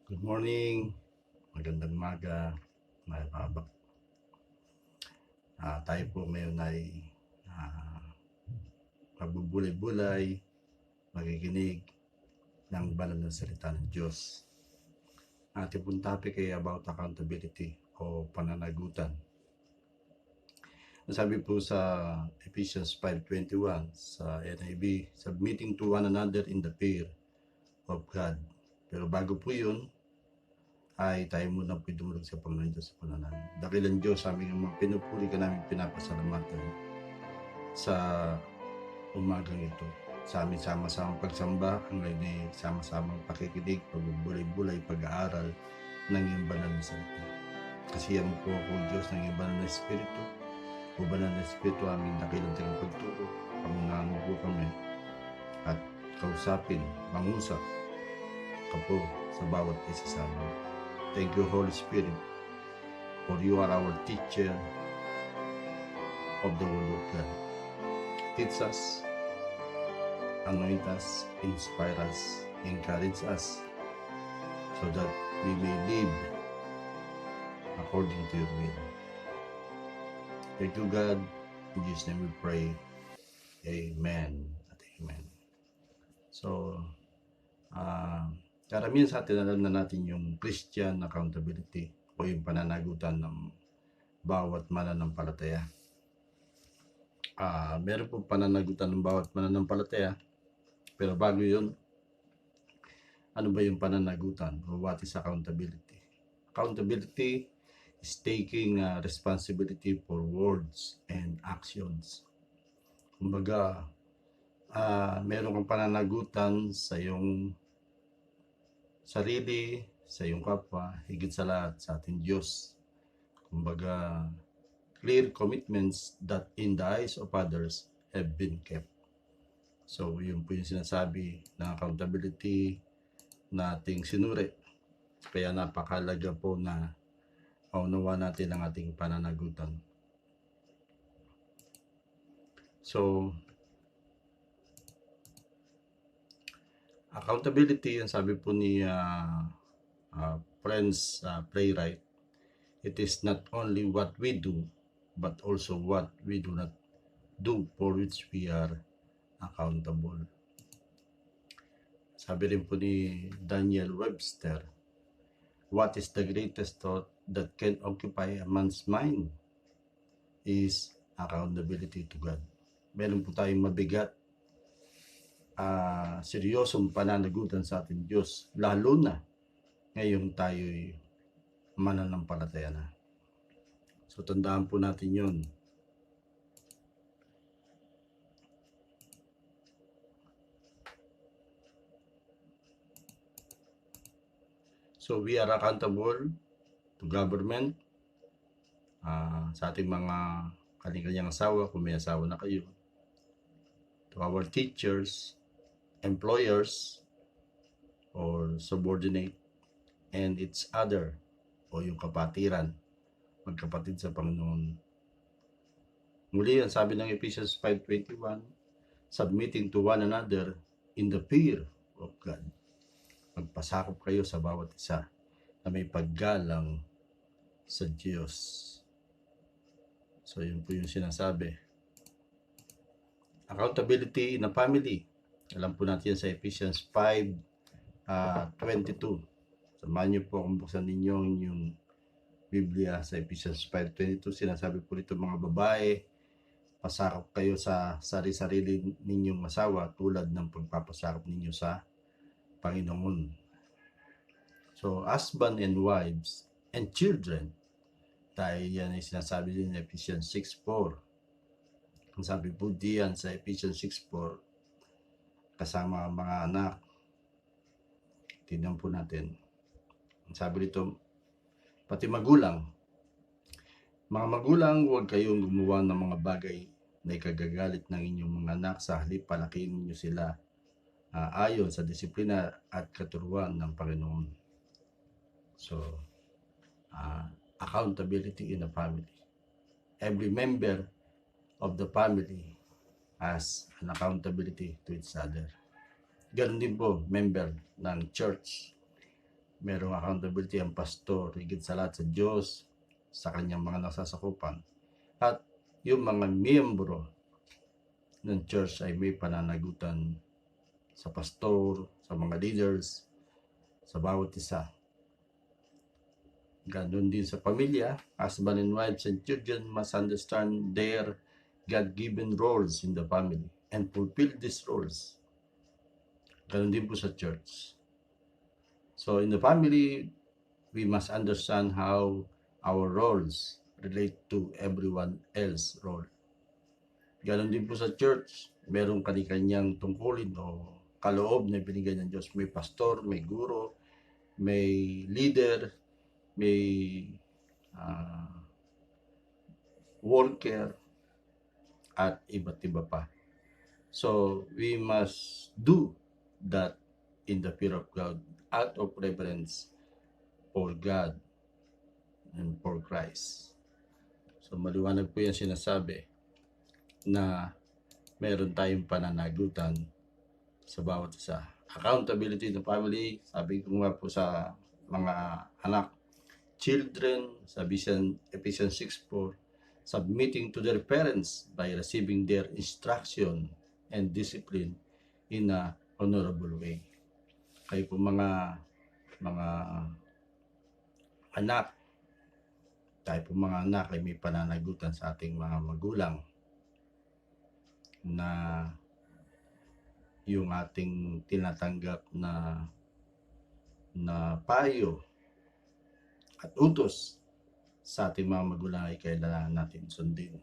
Good morning, magandang umaga, mga kabak. Tayo po ngayon ay magbubulay-bulay, magiginig ng banal na salita ng Diyos. Ating pong topic ay about accountability o pananagutan. Sabi po sa Ephesians 5:21 sa NIV, submitting to one another in the fear of God. Pero bago po yun, ay tayo muna po dumulog sa Panginoon Diyos sa panalangin. Dakilang Diyos, aming mga pinupuri ka namin pinapasalamatan sa umagang ito. Sa aming sama-samang pagsamba, ang ngayon sama-samang pakikinig, pagbubulay-bulay, pag-aaral ng iyong banal na salita. Kasi yan po ako, Diyos, ng iyong banal na Espiritu. O banal na Espiritu, aming dakilang tagapagturo. Pangunahon po kami at kausapin, mangusap ka po sa bawat isa sa amin. Thank you, Holy Spirit, for you are our teacher of the Word of God. Teach us, anoint us, inspire us, encourage us, so that we may live according to your will. Thank you, God. In Jesus' name we pray. Amen at amen. So, karamihan sa atin, alam na natin yung Christian accountability o yung pananagutan ng bawat mananampalataya. Meron po pananagutan ng bawat mananampalataya, pero bago yun, ano ba yung pananagutan o what is accountability? Accountability is taking responsibility for words and actions. Kumbaga, meron kang pananagutan sa iyong sarili, sa iyong kapwa, higit sa lahat sa ating Diyos. Kumbaga, clear commitments that in the eyes of others have been kept. So, yun po yung sinasabi ng accountability nating sinuri. Kaya napakalaga po na maunawa natin ang ating pananagutan. So, accountability, ang sabi po ni Friends playwright, it is not only what we do, but also what we do not do for which we are accountable. Sabi rin po ni Daniel Webster, what is the greatest thought that can occupy a man's mind is accountability to God. Meron po tayong mabigat, seryosong pananagutan sa ating Diyos, lalo na ngayong tayo'y mananampalataya na. So, tandaan po natin yun. So, we are accountable to government, sa ating mga kanyang asawa, kung may asawa na kayo, to our teachers, employers, or subordinate, and its other, o yung kapatiran, magkapatid sa Panginoon. Muli, ang sabi ng Ephesians 5:21, submitting to one another in the fear of God. Magpasakop kayo sa bawat isa na may paggalang sa Diyos. So, yun po yung sinasabi. Accountability in a family. Alam po natin sa Ephesians 5:22. Samahan niyo po kung buksan ninyo yung Biblia sa Ephesians 5:22. Sinasabi po nito, mga babae, pasakop kayo sa sarili-sarili ninyong asawa tulad ng pagpapasakop ninyo sa Panginoon. So, husband and wives and children, dahil yan ay sinasabi din sa Ephesians 6:4. Ang sabi po diyan sa Ephesians 6:4, kasama ang mga anak. Tingnan po natin. Ang sabi dito, pati magulang. Mga magulang, huwag kayong gumawa ng mga bagay na ikagagalit ng inyong mga anak, sa halip palakihin ninyo sila ayon sa disiplina at katuruan ng Panginoon. So, accountability in a family. Every member of the family has an accountability to each other. Ganun din po, member ng church. Merong accountability ang pastor, higit sa lahat sa Diyos, sa kanyang mga nasasakupan. At yung mga miyembro ng church ay may pananagutan sa pastor, sa mga leaders, sa bawat isa. Ganon din sa pamilya, husband and wives and children must understand their God-given roles in the family and fulfill these roles. Ganon din po sa church. So in the family, we must understand how our roles relate to everyone else's role. Ganon din po sa church, merong kani-kanyang tungkulin o kaloob na binigay ng Diyos. May pastor, may guro, may leader, may worker, at iba't iba pa. So, we must do that in the fear of God, out of reverence for God and for Christ. So, maliwanag po yan sinasabi na meron tayong pananagutan sa bawat isa. Accountability in the family, sabi ko nga po sa mga anak, children, sa Ephesians 6:4, submitting to their parents by receiving their instruction and discipline in a honorable way. Kayo po mga anak, tayo po mga anak ay may pananagutan sa ating mga magulang na yung ating tinatanggap na payo at utos sa ating mga magulang ay kailangan natin sundin.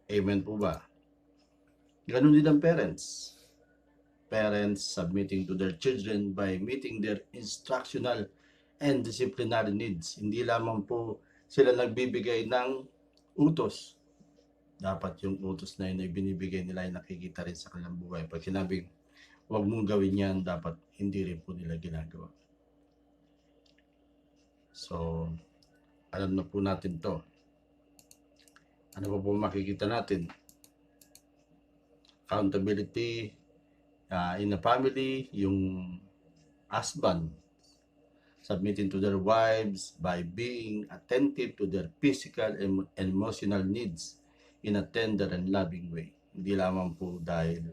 Amen po ba? Ganun din ang parents. Parents submitting to their children by meeting their instructional and disciplinary needs. Hindi lamang po sila nagbibigay ng utos. Dapat yung utos na yun ay binibigay nila ay nakikita rin sa kanilang buhay. Pag sinabing, huwag mong gawin yan, dapat hindi rin po nila ginagawa. So, alam na po natin to. Ano pa po makikita natin? Accountability in a family, yung husband submitting to their wives by being attentive to their physical and emotional needs in a tender and loving way. Hindi lamang po dahil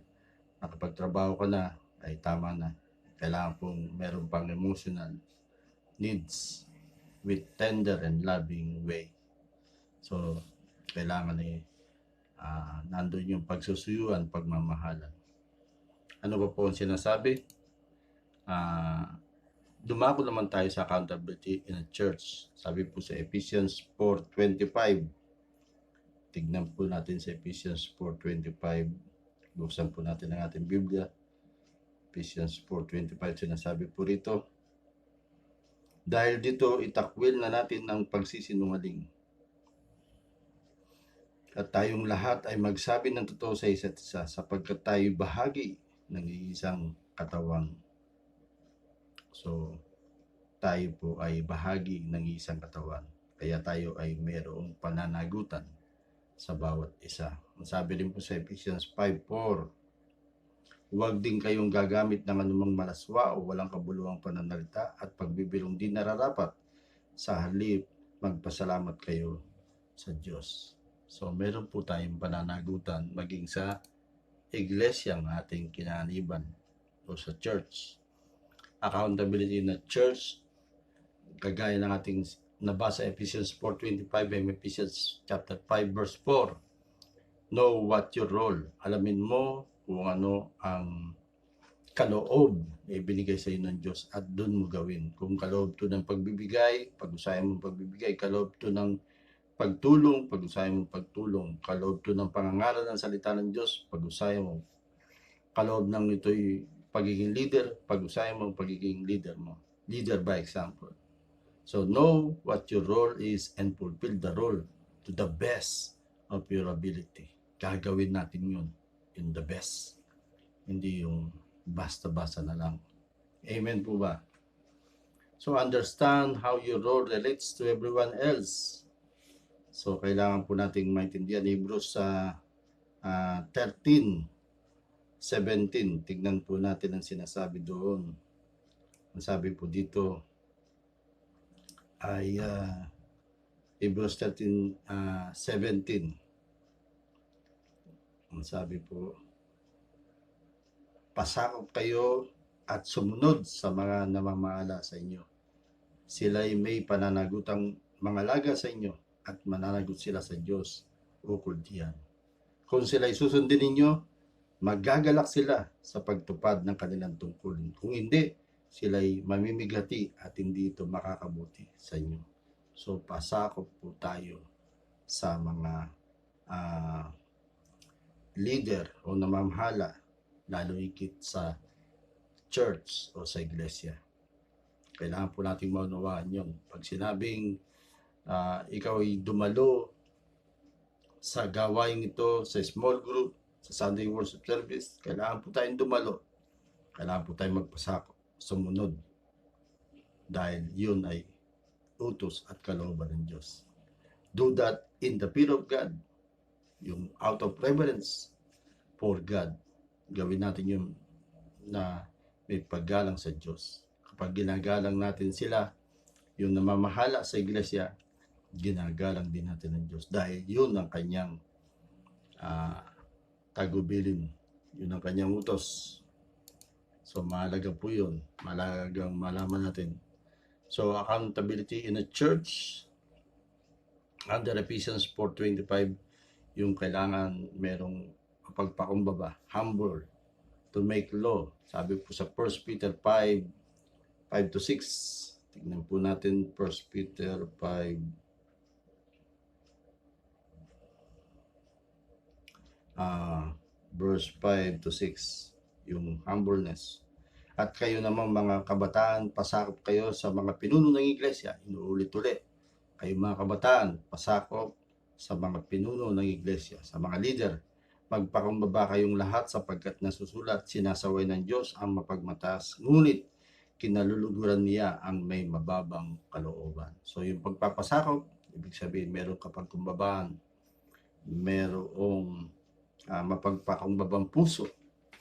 nakapagtrabaho ka na, ay tama na. Kailangan pong meron pang emotional needs with tender and loving way. So, kailangan nandun yung pagsusuyuan, pagmamahalan. Ano ba po ang sinasabi? Dumako naman tayo sa accountability in a church. Sabi po sa Ephesians 4:25. Tignan po natin sa Ephesians 4:25. Buksan po natin ang ating Biblia. Ephesians 4:25, sinasabi po rito, dahil dito itakwil na natin ang pagsisinungaling. At tayong lahat ay magsabi ng totoo sa isa't isa sapagkat tayo bahagi ng isang katawan. So, tayo po ay bahagi ng isang katawan. Kaya tayo ay mayroong pananagutan sa bawat isa. Sabi rin po sa Ephesians 5:4, huwag din kayong gagamit ng anumang malaswa o walang kabuluhang pananalita at pagbibirong di nararapat. Sa halip, magpasalamat kayo sa Diyos. So, meron po tayong pananagutan maging sa iglesyang ating kinaniban o sa church. Accountability na church, kagaya ng ating nabasa Ephesians 4:25 and Ephesians chapter 5 verse 4. Know what your role. Alamin mo kung ano ang kaloob na ibinigay sa iyo ng Diyos at doon mo gawin. Kung kaloob to ng pagbibigay, pag-usayan mo pagbibigay. Kaloob to ng pagtulong, pag-usayan mo pagtulong. Kaloob to ng pangangaral ng salita ng Diyos, pag-usayan mo. Kaloob ng ito'y pagiging leader, pag-usayan mo pagiging leader mo. Leader by example. So know what your role is and fulfill the role to the best of your ability. Gagawin natin yun in the best. Hindi yung basta-basta na lang. Amen po ba? So understand how your role relates to everyone else. So kailangan po nating maintindihan. Hebrews 13:17. Tignan po natin ang sinasabi doon. Ang sabi po dito, ay Hebrews 13, 17. Ang sabi po, pasakop kayo at sumunod sa mga namamahala sa inyo. Sila'y may pananagutang mga laga sa inyo at mananagot sila sa Diyos ukol diyan. Kung sila'y susundin ninyo, magagalak sila sa pagtupad ng kanilang tungkulin. Kung hindi, sila'y mamimigati at hindi ito makakabuti sa inyo. So, pasakop po tayo sa mga leader o namamahala, lalo higit sa church o sa iglesia. Kailangan po natin maunawaan yun. Pag sinabing ikaw ay dumalo sa gawain ito, sa small group, sa Sunday worship service, kailangan po tayong dumalo. Kailangan po tayong magpasakop, sumunod. Dahil yun ay utos at kalooban ng Diyos. Do that in the fear of God. Yung out of reverence for God. Gawin natin yun na may paggalang sa Diyos. Kapag ginagalang natin sila, yung namamahala sa iglesia, ginagalang din natin ng Diyos. Dahil yun ang kanyang tagubilin. Yun ang kanyang utos. So, mahalaga po yun. Mahalagang malaman natin. So, accountability in a church, under Ephesians 4:25, yung kailangan merong pagpakumbaba, humble, to make law. Sabi po sa 1 Peter 5:5-6. Tingnan po natin 1 Peter 5. Verse 5-6, yung humbleness. At kayo namang mga kabataan, pasakop kayo sa mga pinuno ng iglesia. Inuulit-ulit. Kayo mga kabataan, pasakop sa mga pinuno ng iglesia, sa mga leader. Magpakumbaba kayong lahat sapagkat nasusulat, sinasaway ng Diyos ang mapagmataas, ngunit kinaluluguran niya ang may mababang kalooban. So yung pagpapasakop, ibig sabihin meron kapagkumbabaan, merong mapagpakumbabang puso.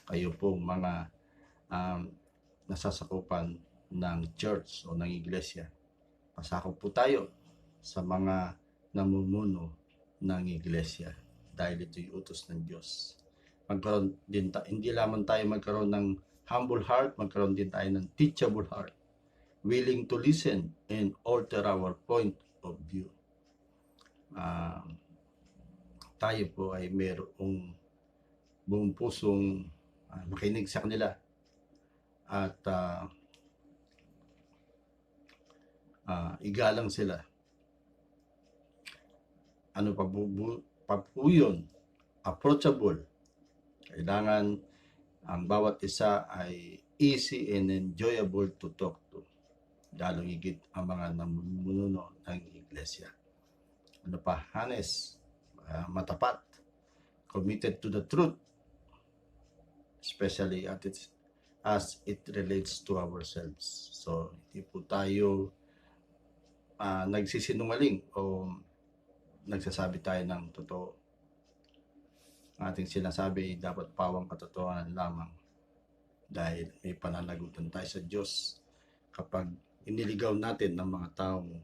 Kayo pong mga nasasakupan ng church o ng iglesia. Pasakop po tayo sa mga namumuno ng iglesia dahil ito'y utos ng Diyos. Magkaroon din hindi lamang tayo magkaroon ng humble heart, magkaroon din tayo ng teachable heart, willing to listen and alter our point of view. Tayo po ay mayroong buong pusong makinig sa kanila at igalang sila. Ano pa po yun? Approachable. Kailangan ang bawat isa ay easy and enjoyable to talk to. Lalong higit ang mga namumuno ng iglesia. Ano pa? Honest. Matapat. Committed to the truth. Especially as it relates to ourselves. So, hindi po tayo nagsisinungaling o nagsasabi tayo ng totoo. Ating sinasabi, dapat pawang katotohanan lamang dahil may pananagutan tayo sa Diyos kapag iniligaw natin ng mga taong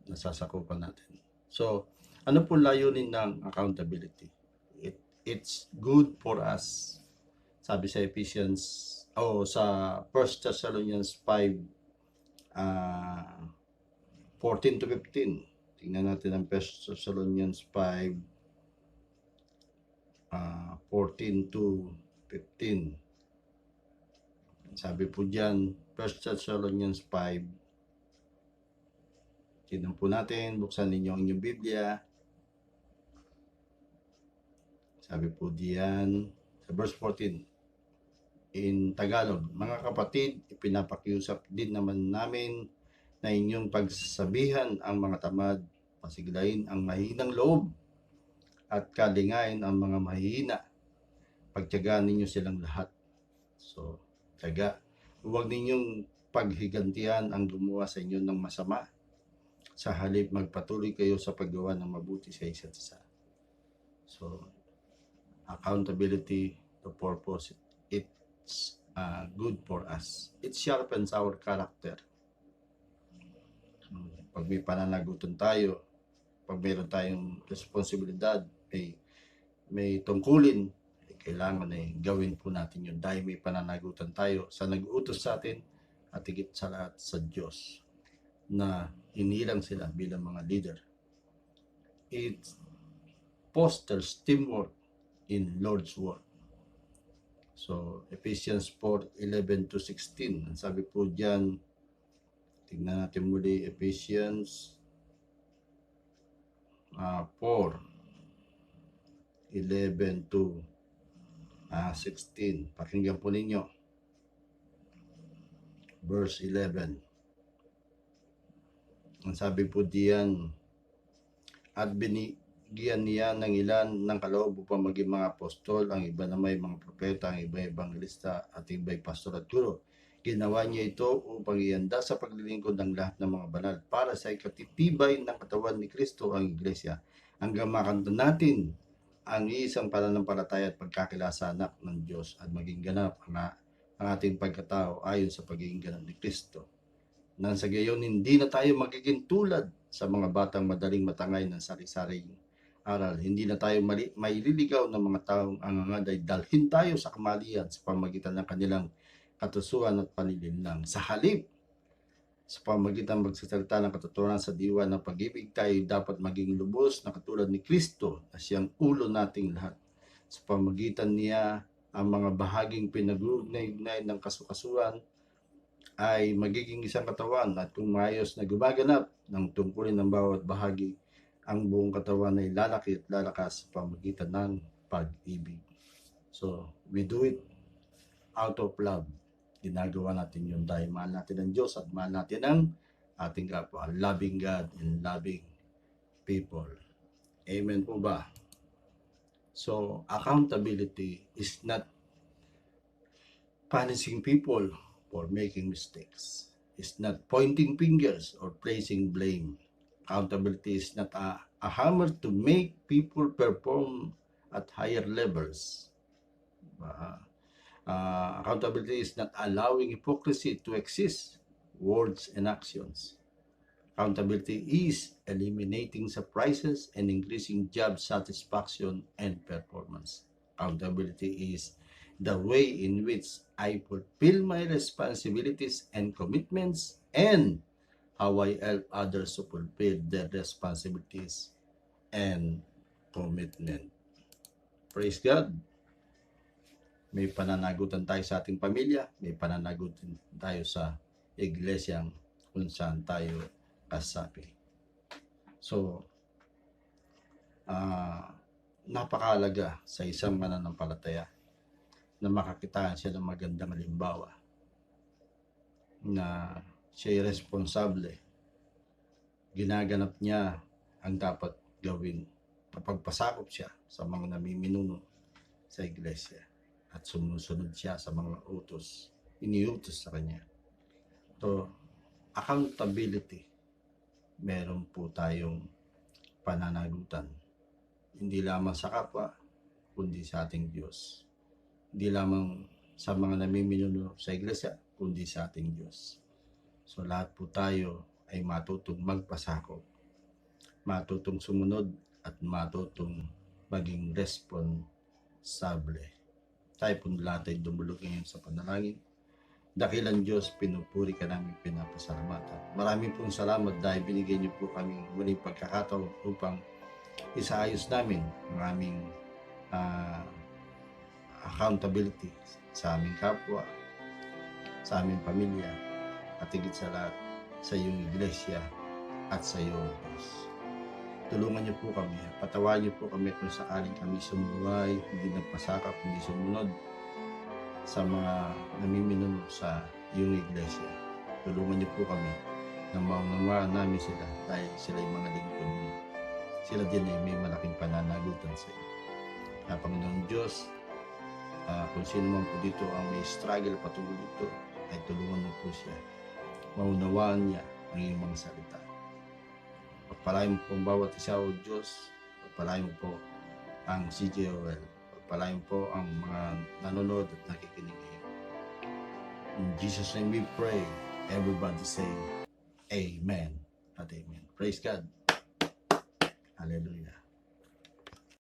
nasasakupan natin. So, ano po layunin ng accountability? It's good for us. Sabi sa Ephesians sa 1 Thessalonians 5 14-15. Tingnan natin ang 1 Thessalonians 5 14-15. Sabi po diyan, 1 Thessalonians 5. Tingnan po natin, buksan ninyo ang inyong Biblia. Sabi po diyan sa verse 14 in Tagalog, mga kapatid, ipinapakiusap din naman namin na inyong pagsasabihan ang mga tamad, pasiglayin ang mahinang loob, at kalingain ang mga mahihina. Pagtiyagaan ninyo silang lahat. So, tiyaga. Huwag ninyong paghigantihan ang gumawa sa inyo ng masama. Sa halip, magpatuloy kayo sa paggawa ng mabuti sa isa't isa. So, accountability, the purpose, it's good for us. It sharpens our character. pag may pananagutan tayo, pag mayroon tayong responsibilidad, may tungkulin, kailangan gawin po natin yun dahil may pananagutan tayo sa nag-utos sa atin at higit sa lahat sa Diyos na inilang sila bilang mga leader. It fosters teamwork in Lord's work. So, Ephesians 4:11-16. Ang sabi po diyan, tingnan natin muli, Ephesians 4:11-16. Pakinggan po ninyo. Verse 11. Ang sabi po diyan, at binigyan niya ng ilan ng kaloob upang maging mga apostol, ang iba na may mga propeta, ang iba ebangelista, at iba'y pastor at guro. Ginawa niya ito upang ianda sa paglilingkod ng lahat ng mga banal para sa ikatitibay ng katawan ni Kristo ang Iglesia, hanggang makamtan natin ang isang pananampalataya at pagkakilala sa anak ng Diyos at maging ganap ang ating pagkatao ayon sa pagiging ganap ni Kristo. Nang sa gayon, hindi na tayo magiging tulad sa mga batang madaling matangay ng sari-saring aral. Hindi na tayo maililigaw ng mga taong angangaday. Dalhin tayo sa kamalian sa pamagitan ng kanilang katusuan at panilinlang. Sa halip, sa pamagitan magsasalita ng katotohanan sa diwa ng pag-ibig, tayo dapat maging lubos na katulad ni Kristo na siyang ulo nating lahat. Sa pamagitan niya, ang mga bahaging pinag-uugnay ng kasukasuan ay magiging isang katawan, at kung maayos na gumaganap ng tungkulin ng bawat bahagi, ang buong katawan ay lalaki at lalakas sa pamagitan ng pag-ibig. So, we do it out of love. Ginagawa natin yun dahil mahal natin ang Diyos at mahal natin ang ating kapwa. Loving God and loving people. Amen po ba? So, accountability is not punishing people for making mistakes. It's not pointing fingers or placing blame. Accountability is not a hammer to make people perform at higher levels. Accountability is not allowing hypocrisy to exist, words and actions. Accountability is eliminating surprises and increasing job satisfaction and performance. Accountability is the way in which I fulfill my responsibilities and commitments, and how I help others to fulfill their responsibilities and commitment. Praise God! May pananagutan tayo sa ating pamilya, may pananagutan tayo sa iglesyang kung saan tayo kasapi. So, napakahalaga sa isang mananampalataya na makakitaan siya ng magandang halimbawa na siya ay responsable. Ginaganap niya ang dapat gawin kapag pasakop siya sa mga namiminuno sa iglesia at sumusunod siya sa mga iniutos sa kanya. So, accountability, meron po tayong pananagutan. Hindi lamang sa kapwa, kundi sa ating Diyos. Hindi lamang sa mga namiminuno sa iglesia, kundi sa ating Diyos. So lahat po tayo ay matutong magpasakop, matutong sumunod at matutong maging responsable. Tayo po lahat ay dumulog ngayon sa panalangin. Dakilang Diyos, pinupuri ka namin, pinapasalamatan. Maraming pong salamat dahil binigyan niyo po kami muling pagkakataon upang isaayos namin ang aming accountability sa aming kapwa, sa aming pamilya, at higit sa lahat sa iyong iglesia at sa iyong Diyos. Tulungan niyo po kami, patawarin niyo po kami kung sakaling kami sumuway, hindi nagpasakap, hindi sumunod sa mga namiminuno sa iyong iglesia. Tulungan niyo po kami na maunawaan namin sila dahil sila ay mga lingkod mo. Sila din ay may malaking pananagutan sa iyo. Kaya Panginoong Diyos, kung sino man po dito ang may struggle patuloy dito, ay tulungan mo po siya. Maunawaan niya ang iyong mga salita. Pagpalain mo po ang bawat isa, O Diyos. Pagpalain mo po ang CJOL. Pagpalain po ang mga nanonood at nakikinig ngayon. In Jesus' name we pray. Everybody say, Amen at amen. Praise God. Hallelujah.